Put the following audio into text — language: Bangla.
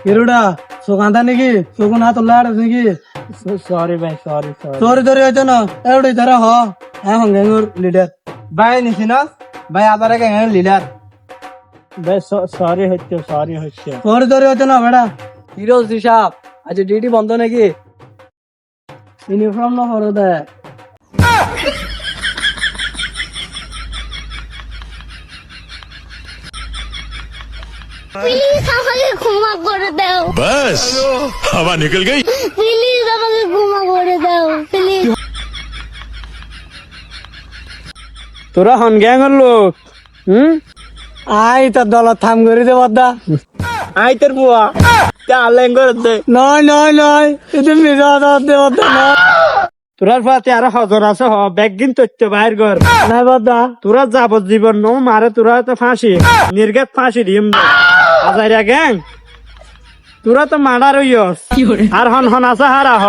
হিরোডা সুকান্তা নাকি সুকুন হাত লাড় নাকি সরি ভাই সরি সরি সরি ধরে হইতো না এউড়ি ধরে হ হ্যাঁ গ্যাংর লিডার ভাই নিছিনা ভাই আদারে গ্যাং লিডার ভাই সরি হচ্ছে সরি ধরে হইতো না বেড়া হিরো হিসাব আজ ডিউটি বন্ধ নাকি ইউনিফর্ম না পরে দে প্লিজ আমাকে ক্ষমা করে দাও बस हवा निकल गई। প্লিজ আমাকে ক্ষমা করে দাও প্লিজ তোরা হন গ্যাংর লোক আই তার দল থাম করে দে বদ্দা আই তোর বুয়া তা লেঙ্গর দে নয় নয় নয় এটা মেজা দে বদ্দা না তোরার পাতে আর হজন আছে হ ব্যাগিন তথ্য বাইর কর না বদ্দা তোরা যাবজ্জীবন নো মারে তোরা তো ফাঁসি নির্ঘাত ফাঁসি দিম আজাইরা গ্যাং তোরা তো মার্ডার হইয়স আর হন হন আছে হারা হ